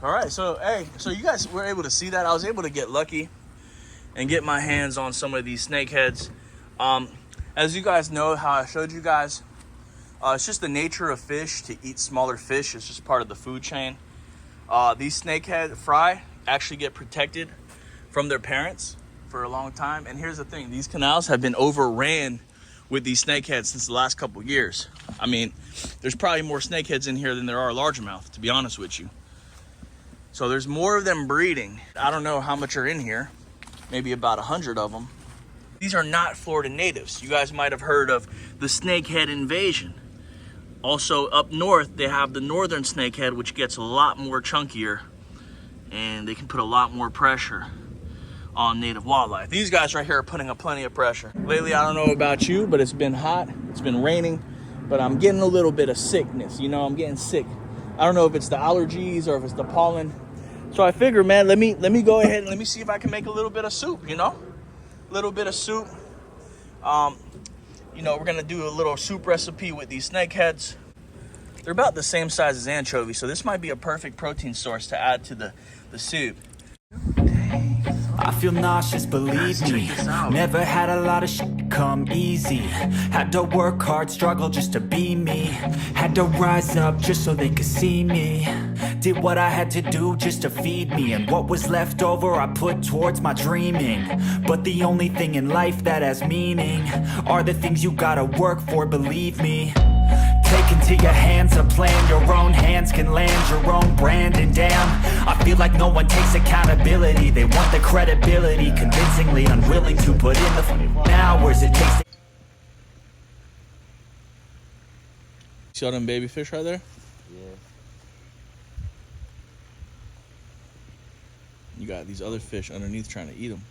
All right, so hey, so you guys were able to see that. I was able to get lucky and get my hands on some of these snakeheads. As you guys know, how I showed you guys, it's just the nature of fish to eat smaller fish. It's just part of the food chain. These snakehead fry actually get protected from their parents for a long time. And here's the thing, these canals have been overran with these snakeheads since the last couple years. I mean, there's probably more snakeheads in here than there are largemouth, to be honest with you. So there's more of them breeding. I don't know how much are in here, maybe about 100 of them. These are not Florida natives. You guys might have heard of the snakehead invasion. Also up north, they have the northern snakehead, which gets a lot more chunkier and they can put a lot more pressure on native wildlife. These guys right here are putting up plenty of pressure. Lately, I don't know about you, but it's been hot, it's been raining, but I'm getting a little bit of sickness. You know, I'm getting sick. I don't know if it's the allergies or if it's the pollen. So I figured, man, let me go ahead and let me see if I can make a little bit of soup, you know? A little bit of soup. You know, we're gonna do a little soup recipe with these snakeheads. They're about the same size as anchovies, so this might be a perfect protein source to add to the soup. I feel nauseous, believe me. Never had a lot of shit come easy. Had to work hard, struggle just to be me. Had to rise up just so they could see me. Did what I had to do just to feed me. And what was left over I put towards my dreaming. But the only thing in life that has meaning are the things you gotta work for, believe me. Take into your hands a plan, your own hands can land your own brand. And damn, I feel like no one takes accountability. They want the credibility, convincingly unwilling to put in the hours it takes. See all them baby fish right there? Yeah. You got these other fish underneath trying to eat them.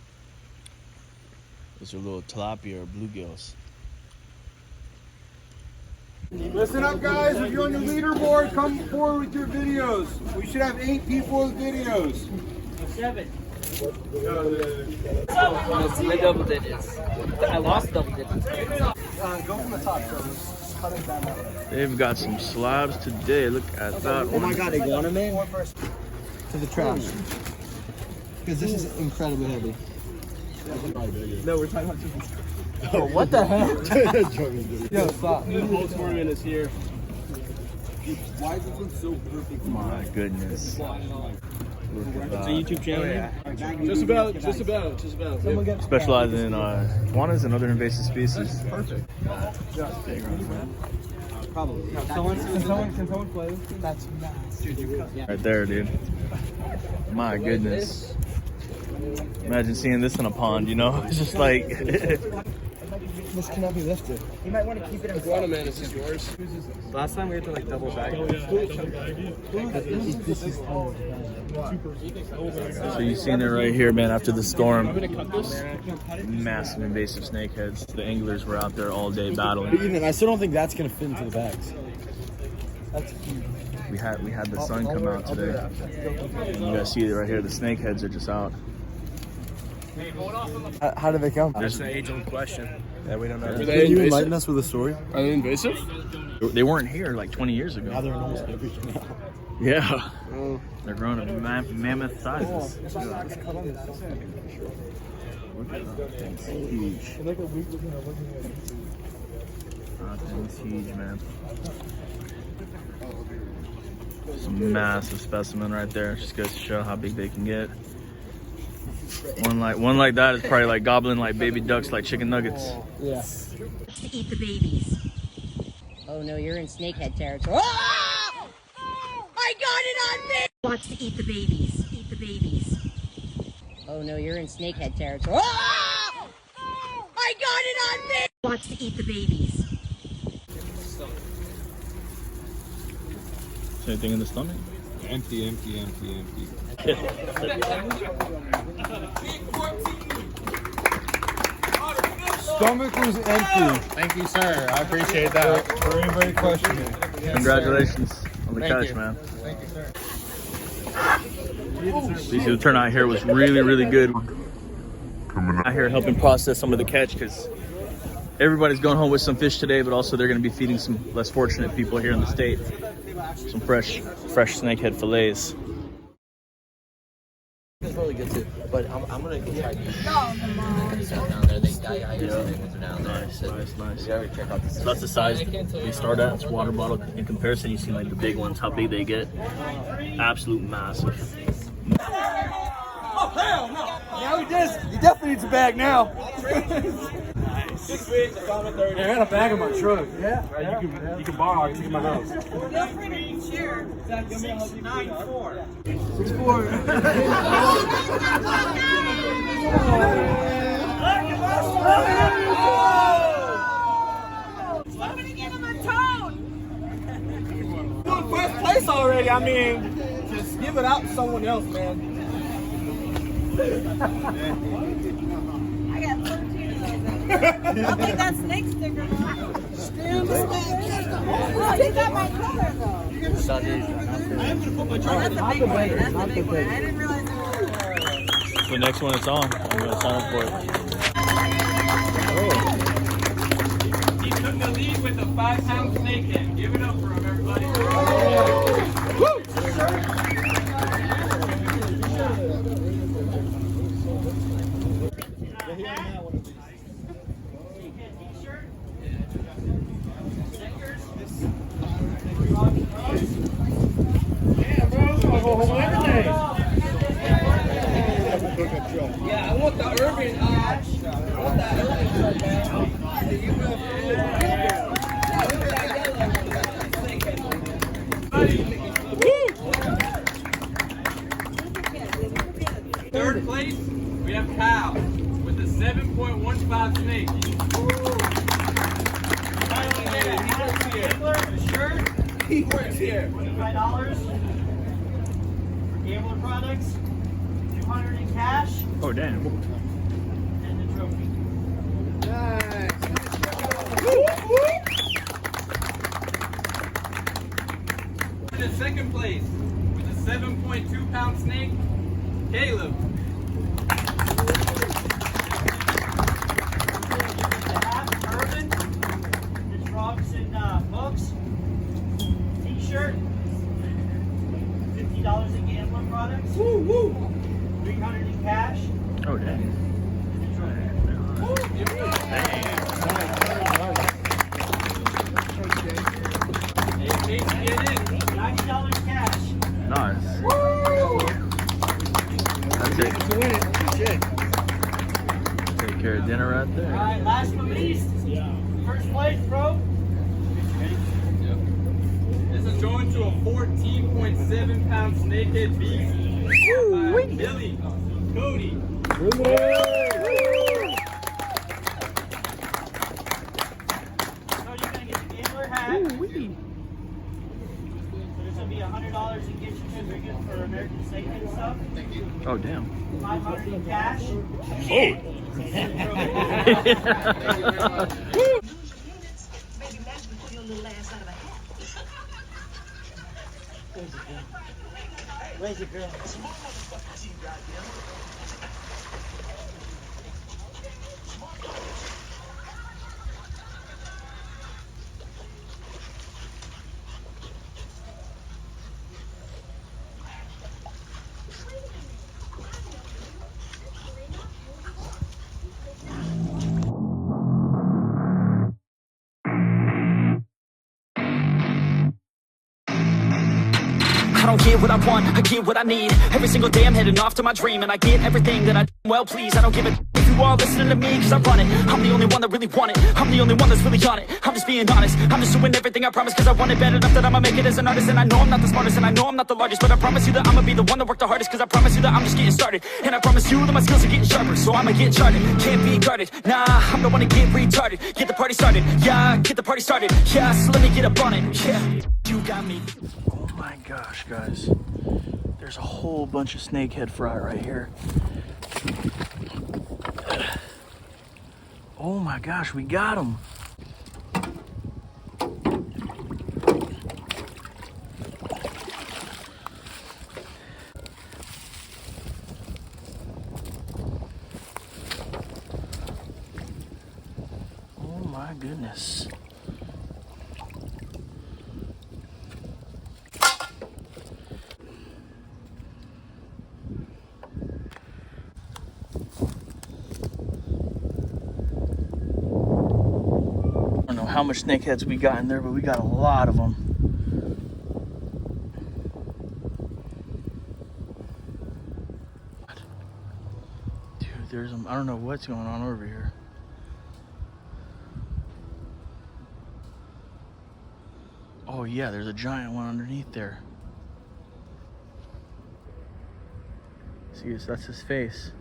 Those are little tilapia or bluegills. Listen up, guys. If you're on your leaderboard, come forward with your videos. We should have 8 people with videos. 7. The double digits. I lost double digits. Go from the top, so They've got some slabs today. Look at that one. Oh my god, iguana man? To the trash. Because this is incredibly heavy. No, we're talking about Oh, what the heck? Yo, stop. The whole tournament is here. Why does it look so perfect? My goodness. It's a YouTube channel. Yeah. Just about. Specialize in iguanas and other invasive species. Perfect. Probably. Can someone play? That's nice. Right there, dude. My goodness. Imagine seeing this in a pond, you know? It's just like... This cannot be lifted. You might want to keep it in Iguana man, this is yours. Last time we had to like double bag. So you've seen it right here, man, after the storm. Massive invasive snakeheads. The anglers were out there all day battling. Even I still don't think that's gonna fit into the bags. That's huge. We had the sun come out today. And you guys see it right here, the snakeheads are just out. How did they come? That's an age-old question. Yeah, we don't know. they Can you invasive? enlighten us with a story? Are they invasive? They weren't here like 20 years ago. Now they're almost everything now. Yeah. Oh. They're growing to mammoth sizes. Look at that thing's huge. That thing's huge, man. Some massive specimen right there. Just goes to show how big they can get. One like that is probably like gobbling like baby ducks, like chicken nuggets. Yeah. To eat the babies. Oh no, you're in snakehead territory. Oh! I got it on me! Wants to eat the babies. Eat the babies. Oh no, you're in snakehead territory. Oh! I got it on me! Wants to eat the babies. Anything in the stomach? Empty. Stomach was empty. Thank you, sir. I appreciate that. Very, very questioning. Congratulations on the catch, man. Thank you, sir. The turnout here was really, really good. Out here helping process some of the catch because everybody's going home with some fish today, but also they're going to be feeding some less fortunate people here in the state some fresh snakehead fillets. are down there. Nice, nice. You gotta check out the So that's the size we start at. It's water bottle. In comparison, you see like the big ones, how big they get. Absolute massive. Oh, hell no. Now he definitely needs a bag now. 6 weeks, I found a 30. I got a bag in my truck. Yeah. You can borrow it. It's in my house. Feel free to share. 694. 6'4". Somebody get him a tone. Doing first place already. I mean, just give it out to someone else, man. I got 13 of those. I'll take that snake sticker. Stand the snake. Oh, you got my color though. Oh, that's a big one. That's a big one. I didn't realize it was. The next one it's on, I'm gonna sign up for it. He took the lead with a 5-pound snakehead. Give it up for him, everybody. Yeah, I want the urban. I want that urban shirt, man. Third place, we have Kyle with a 7.15 snake. He works here. $25 for Gambler products, $200 in cash, Oh damn. and the trophy. In second place with a 7.2-pound snake, Caleb. The hat, urban, the frogs and books, t-shirt, $50 in Gambler products, $300 in cash, Oh dang. and the trophy. Hey, Casey, get in. $90 cash. Nice. That's it. Take care of dinner right All there. right, last but least, first place, bro. This is going to a 14.7-pound snakehead beast by Billy Cody. So you're gonna get the Gambler hat. So there's gonna be $100 in gift certificate for American Snakehead stuff. Oh damn. $500 in cash. Where's your girl? I don't get what I want, I get what I need. Every single day I'm heading off to my dream, and I get everything that I well please. I don't give a if you all listening to me, cause I run it. I'm the only one that really want it. I'm the only one that's really on it. I'm just being honest. I'm just doing everything I promise, cause I want it bad enough that I'ma make it as an artist. And I know I'm not the smartest, and I know I'm not the largest, but I promise you that I'ma be the one that worked the hardest, cause I promise you that I'm just getting started. And I promise you that my skills are getting sharper, so I'ma get charted. Can't be guarded, nah, I'm the one to get retarded. Get the party started, yeah, get the party started. Yeah, so let me get up on it, yeah. You got me. Oh my gosh, guys. There's a whole bunch of snakehead fry right here. Oh my gosh, we got them. Oh my goodness. how much snakeheads we got in there, but we got a lot of them. Dude, there's I don't know what's going on over here. Oh yeah, there's a giant one underneath there. See, that's his face.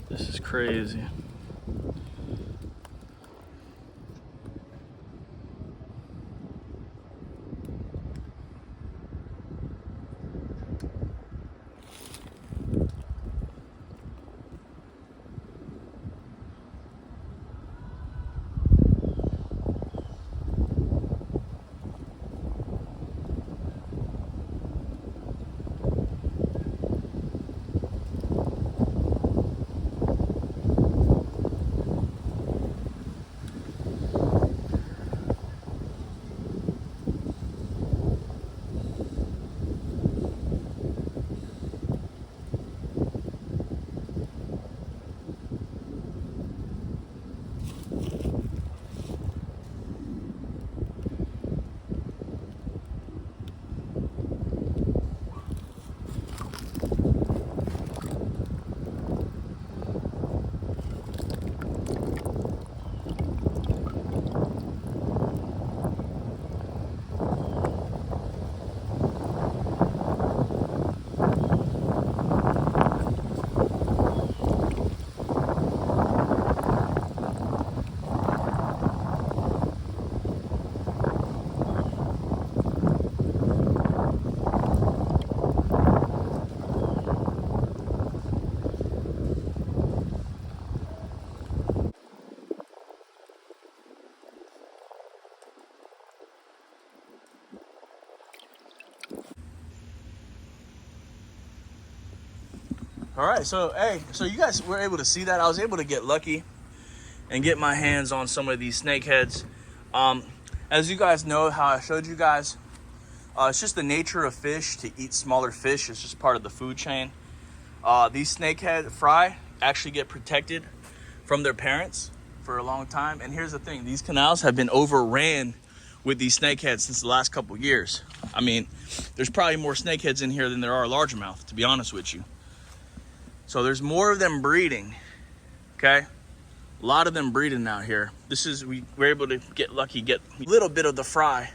This is crazy. All right, so hey, so you guys were able to see that. I was able to get lucky and get my hands on some of these snakeheads. As you guys know, how I showed you guys, it's just the nature of fish to eat smaller fish. It's just part of the food chain. These snakehead fry actually get protected from their parents for a long time. And here's the thing, these canals have been overran with these snakeheads since the last couple years. I mean, there's probably more snakeheads in here than there are largemouth, to be honest with you. So there's more of them breeding, okay? A lot of them breeding out here. We were able to get lucky, get a little bit of the fry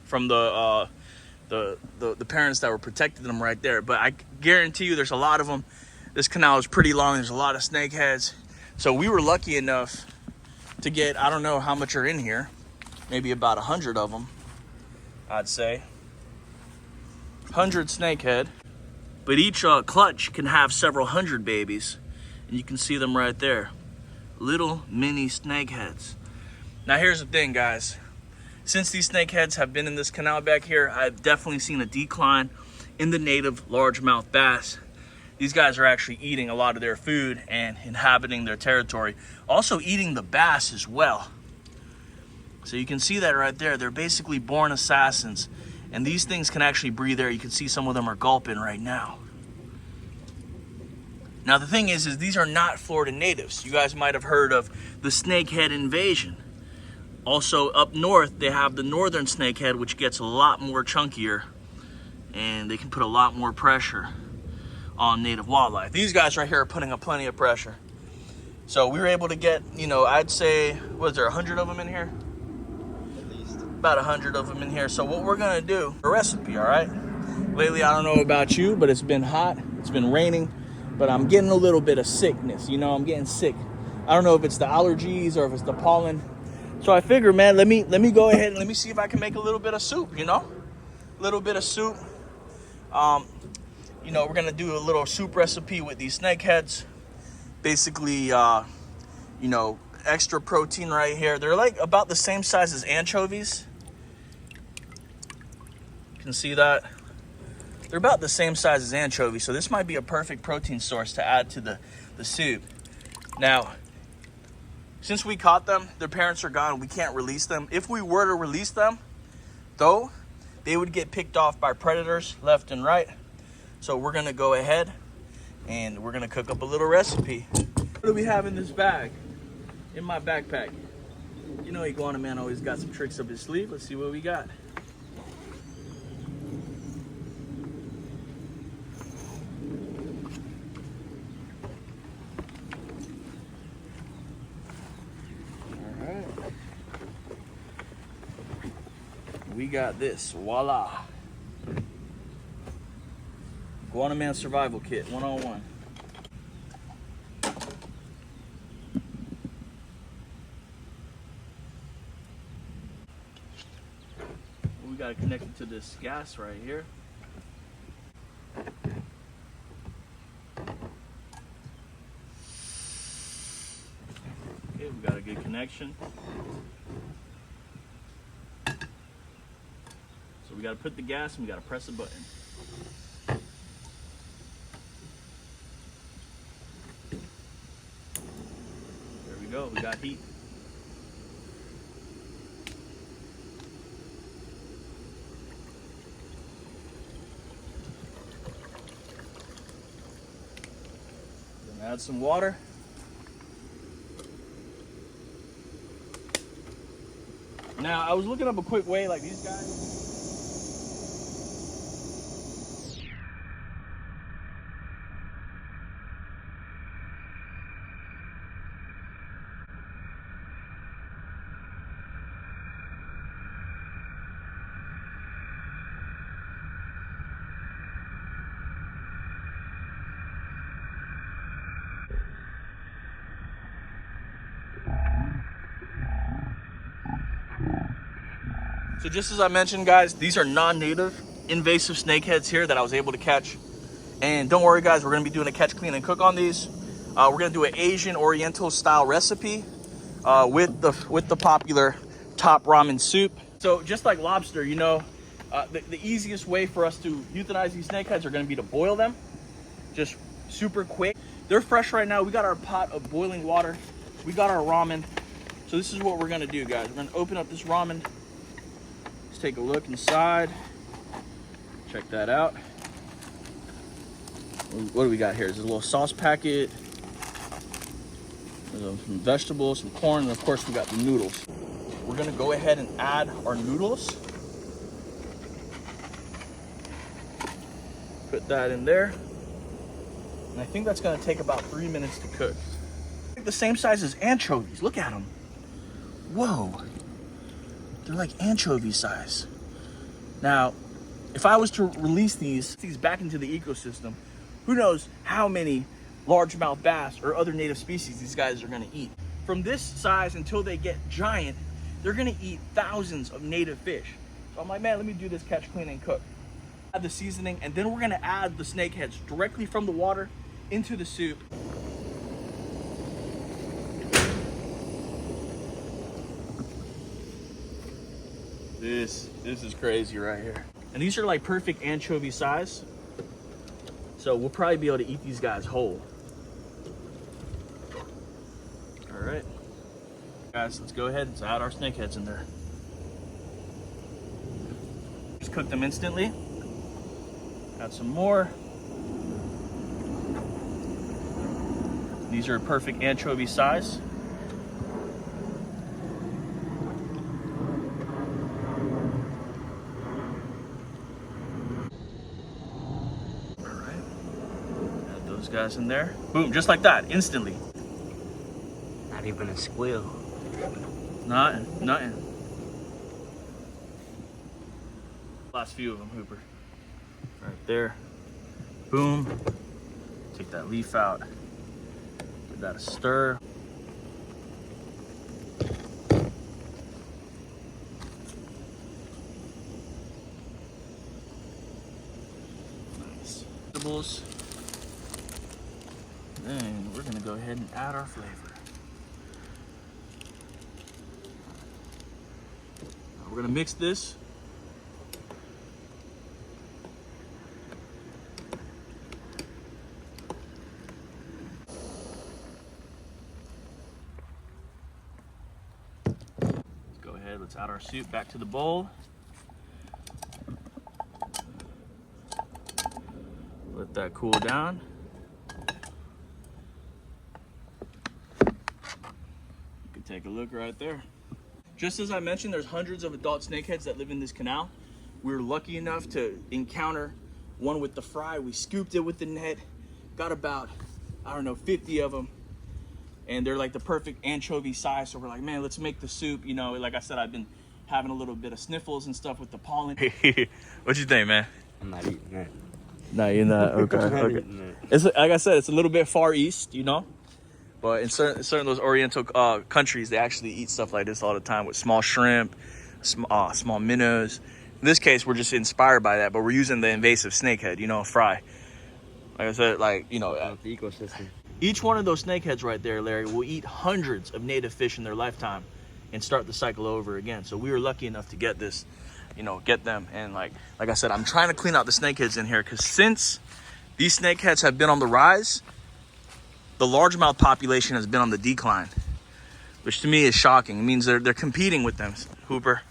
from the parents that were protecting them right there. But I guarantee you there's a lot of them. This canal is pretty long. There's a lot of snakeheads. So we were lucky enough to get, I don't know how much are in here, maybe about 100 of them, I'd say. 100 snakehead. But each clutch can have several hundred babies. And you can see them right there. Little mini snakeheads. Now here's the thing, guys. Since these snakeheads have been in this canal back here, I've definitely seen a decline in the native largemouth bass. These guys are actually eating a lot of their food and inhabiting their territory. Also eating the bass as well. So you can see that right there. They're basically born assassins. And these things can actually breathe air. You can see some of them are gulping right now. Now the thing is these are not Florida natives. You guys might have heard of the snakehead invasion. Also up north, they have the northern snakehead, which gets a lot more chunkier. And they can put a lot more pressure on native wildlife. These guys right here are putting up plenty of pressure. So we were able to get, you know, I'd say, was there 100 of them in here? About 100 of them in here. So what we're gonna do, a recipe, all right? Lately, I don't know about you, but it's been hot, it's been raining, but I'm getting a little bit of sickness, you know, I'm getting sick. I don't know if it's the allergies or if it's the pollen. So I figured, man, let me go ahead and let me see if I can make a little bit of soup, you know? A little bit of soup. You know, we're gonna do a little soup recipe with these snakeheads. Basically, you know, extra protein right here. They're like about the same size as anchovies. You can see that. They're about the same size as anchovies, so this might be a perfect protein source to add to the soup. Now, Since we caught them, their parents are gone. We can't release them. If we were to release them, though, they would get picked off by predators left and right. So we're gonna go ahead and we're gonna cook up a little recipe. What do we have in this bag? In my backpack. You know, Iguana Man always got some tricks up his sleeve. Let's see what we got. We got this, voila. Iguana Man survival kit, 101. We got it connected to this gas right here. Okay, we got a good connection. So we got to put the gas and we got to press a button. There we go, we got heat. Then add some water. Now, I was looking up a quick way, like these guys. So just as I mentioned, guys, these are non-native invasive snakeheads here that I was able to catch. And don't worry, guys, we're gonna be doing a catch, clean, and cook on these. We're gonna do an Asian Oriental style recipe with the popular top ramen soup. So just like lobster, you know, the easiest way for us to euthanize these snakeheads are gonna be to boil them, just super quick. They're fresh right now. We got our pot of boiling water. We got our ramen. So this is what we're gonna do, guys. We're gonna open up this ramen. Let's take a look inside. Check that out. What do we got here? There's a little sauce packet. There's some vegetables, some corn, and of course we got the noodles. We're gonna go ahead and add our noodles. Put that in there. And I think that's gonna take about 3 minutes to cook. The same size as anchovies, look at them. Whoa, they're like anchovy size. Now, if I was to release these back into the ecosystem, who knows how many largemouth bass or other native species these guys are gonna eat. From this size until they get giant, they're gonna eat thousands of native fish. So I'm like, man, let me do this catch, clean, and cook. Add the seasoning, and then we're gonna add the snakeheads directly from the water into the soup. This is crazy right here. And these are like perfect anchovy size. So we'll probably be able to eat these guys whole. All right, guys, let's go ahead and add our snakeheads in there. Just cook them instantly. Add some more. These are perfect anchovy size. Guys in there, boom, just like that, instantly. Not even a squeal. Nothing. Last few of them, Hooper. Right there, boom. Take that leaf out. Give that a stir. Nice. Vegetables. Then we're gonna go ahead and add our flavor. Now we're gonna mix this. ahead, let's add our soup back to the bowl. Let that cool down. You can take a look right there. Just as I mentioned, there's hundreds of adult snakeheads that live in this canal. We were lucky enough to encounter one with the fry. We scooped it with the net, got about, I don't know, 50 of them. And they're like the perfect anchovy size. So we're like, man, let's make the soup. You know, like I said, I've been having a little bit of sniffles and stuff with the pollen. What you think, man? I'm not eating that. No, you're not. Okay. Okay. It's like I said, it's a little bit far east, you know, but in certain those Oriental countries, they actually eat stuff like this all the time with small shrimp, small minnows. In this case, we're just inspired by that, but we're using the invasive snakehead, you know, fry. Like I said, like, you know, the ecosystem. Each one of those snakeheads right there, Larry, will eat hundreds of native fish in their lifetime and start the cycle over again. So we were lucky enough to get this, you know, get them. And like I said, I'm trying to clean out the snakeheads in here because since these snakeheads have been on the rise, the largemouth population has been on the decline, which to me is shocking. It means they're competing with them, Hooper.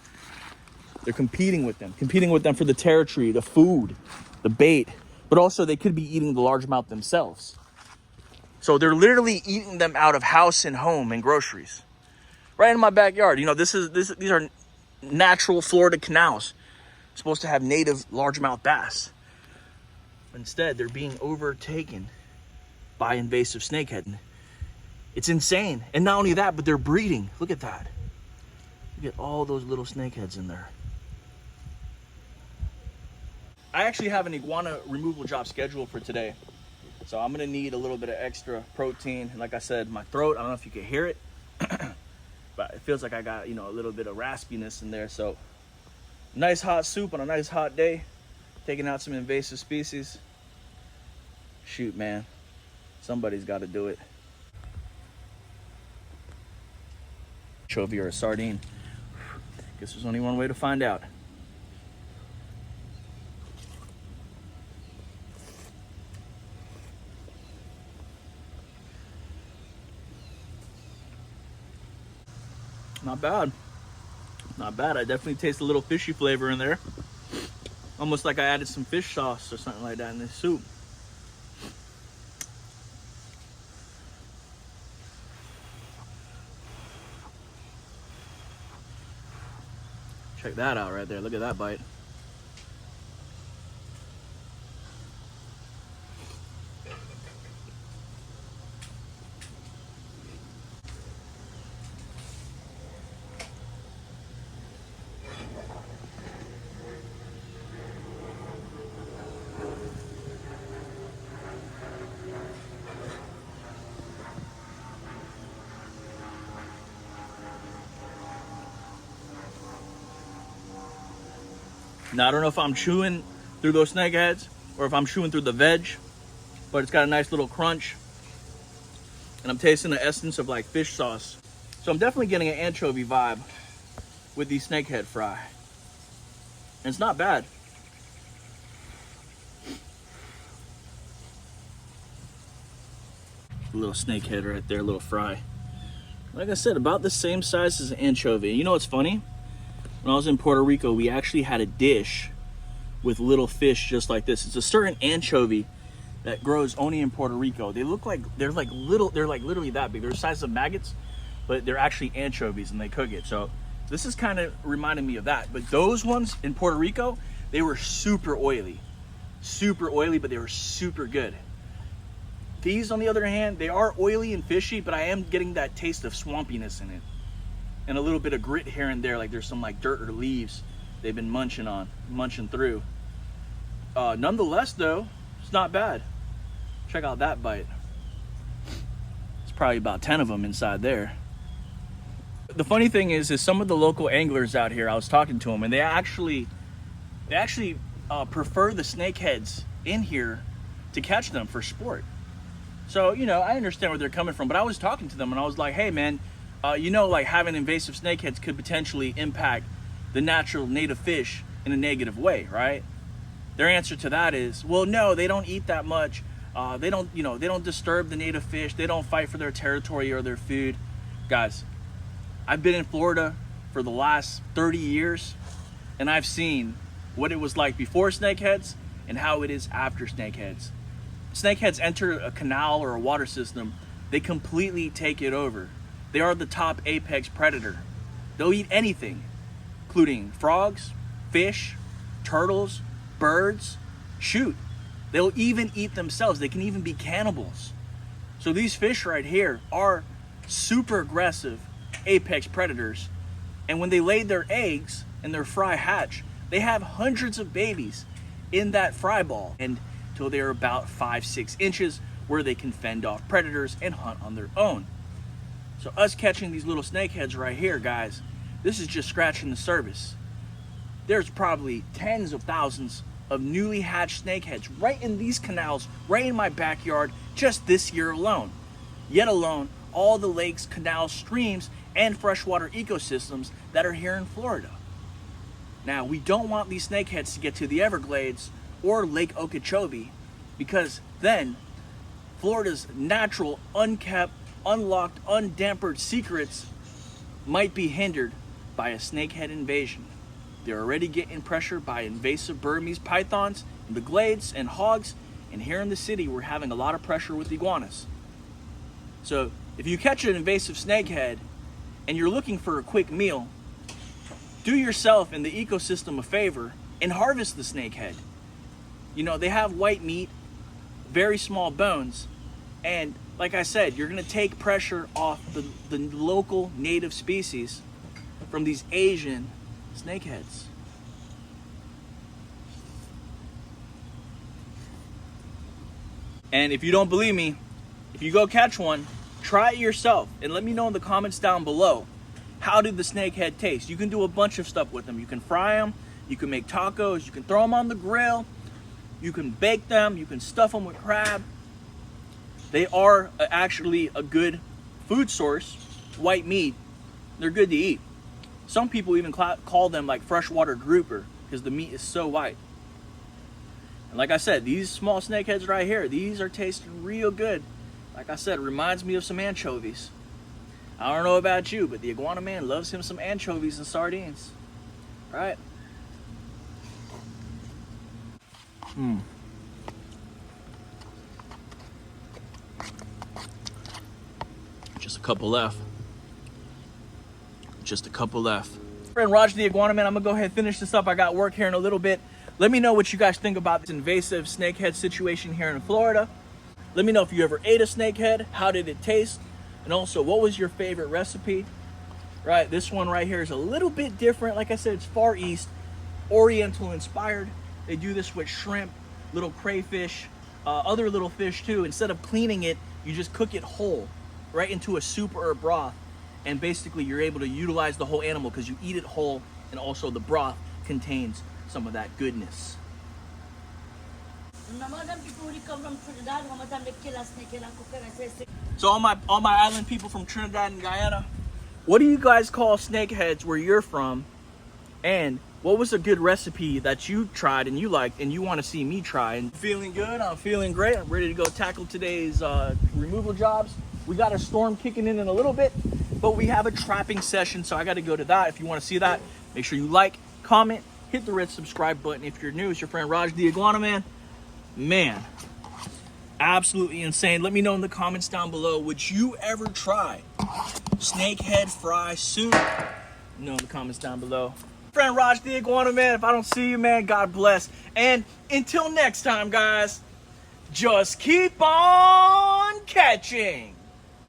They're competing with them for the territory, the food, the bait, but also they could be eating the largemouth themselves. So they're literally eating them out of house and home and groceries. Right in my backyard. You know, these are natural Florida canals. Supposed to have native largemouth bass. Instead, they're being overtaken by invasive snakehead. It's insane. And not only that, but they're breeding. Look at that. Look at all those little snakeheads in there. I actually have an iguana removal job scheduled for today. So I'm gonna need a little bit of extra protein. And like I said, my throat, I don't know if you can hear it, but it feels like I got, you know, a little bit of raspiness in there. So nice hot soup on a nice hot day, taking out some invasive species. Shoot, man, somebody's got to do it. Anchovy or a sardine. Guess there's only one way to find out. Not bad. Not bad. I definitely taste a little fishy flavor in there. Almost like I added some fish sauce or something like that in this soup. Check that out right there. Look at that bite. Now, I don't know if I'm chewing through those snakeheads or if I'm chewing through the veg, but it's got a nice little crunch. And I'm tasting the essence of like fish sauce. So I'm definitely getting an anchovy vibe with these snakehead fry. And it's not bad. A little snakehead right there, a little fry. Like I said, about the same size as an anchovy. You know what's funny? When I was in Puerto Rico, we actually had a dish with little fish just like this. It's a certain anchovy that grows only in Puerto Rico. They look like, they're like literally that big. They're the size of maggots, but they're actually anchovies and they cook it. So this is kind of reminding me of that. But those ones in Puerto Rico, they were super oily, but they were super good. These, on the other hand, they are oily and fishy, but I am getting that taste of swampiness in it. And a little bit of grit here and there, like there's some like dirt or leaves they've been munching through. Nonetheless though, it's not bad. Check out that bite. It's probably about 10 of them inside there. The funny thing is some of the local anglers out here, I was talking to them, and they actually prefer the snakeheads in here to catch them for sport. So, you know, I understand where they're coming from, but I was talking to them and I was like, hey man, you know, like having invasive snakeheads could potentially impact the natural native fish in a negative way, right? Their answer to that is, well, no, they don't eat that much. They don't disturb the native fish. They don't fight for their territory or their food. Guys, I've been in Florida for the last 30 years, and I've seen what it was like before snakeheads and how it is after snakeheads. Snakeheads enter a canal or a water system, they completely take it over. They are the top apex predator. They'll eat anything, including frogs, fish, turtles, birds. Shoot, they'll even eat themselves. They can even be cannibals. So these fish right here are super aggressive apex predators. And when they lay their eggs and their fry hatch, they have hundreds of babies in that fry ball until they're about 5-6 inches, where they can fend off predators and hunt on their own. So us catching these little snakeheads right here, guys, this is just scratching the surface. There's probably tens of thousands of newly hatched snakeheads right in these canals, right in my backyard, just this year alone. Yet alone, all the lakes, canals, streams, and freshwater ecosystems that are here in Florida. Now, we don't want these snakeheads to get to the Everglades or Lake Okeechobee, because then Florida's natural, unkept, unlocked, undampered secrets might be hindered by a snakehead invasion. They're already getting pressured by invasive Burmese pythons in the glades and hogs, and here in the city we're having a lot of pressure with iguanas. So if you catch an invasive snakehead and you're looking for a quick meal, do yourself and the ecosystem a favor and harvest the snakehead. You know, they have white meat, very small bones, and like I said, you're gonna take pressure off the local native species from these Asian snakeheads. And if you don't believe me, if you go catch one, try it yourself and let me know in the comments down below. How did the snakehead taste? You can do a bunch of stuff with them. You can fry them, you can make tacos, you can throw them on the grill, you can bake them, you can stuff them with crab. They are actually a good food source, white meat. They're good to eat. Some people even call them like freshwater grouper because the meat is so white. And like I said, these small snakeheads right here, these are tasting real good. Like I said, it reminds me of some anchovies. I don't know about you, but the iguana man loves him some anchovies and sardines. Right? Just a couple left. Just a couple left. Friend Roger the Iguana Man, I'm gonna go ahead and finish this up. I got work here in a little bit. Let me know what you guys think about this invasive snakehead situation here in Florida. Let me know if you ever ate a snakehead. How did it taste? And also, what was your favorite recipe? Right, this one right here is a little bit different. Like I said, it's Far East, Oriental inspired. They do this with shrimp, little crayfish, other little fish too. Instead of cleaning it, you just cook it whole, right into a soup or a broth. And basically you're able to utilize the whole animal because you eat it whole, and also the broth contains some of that goodness. So all my island people from Trinidad and Guyana, what do you guys call snakeheads where you're from? And what was a good recipe that you tried and you liked and you want to see me try? And feeling good, I'm feeling great. I'm ready to go tackle today's removal jobs. We got a storm kicking in a little bit, but we have a trapping session, so I got to go to that. If you want to see that, make sure you like, comment, hit the red subscribe button. If you're new, it's your friend Raj the Iguana Man. Man, absolutely insane. Let me know in the comments down below, would you ever try snakehead fry soup? Let me know in the comments down below. Friend Raj the Iguana Man, if I don't see you, man, God bless. And until next time, guys, just keep on catching.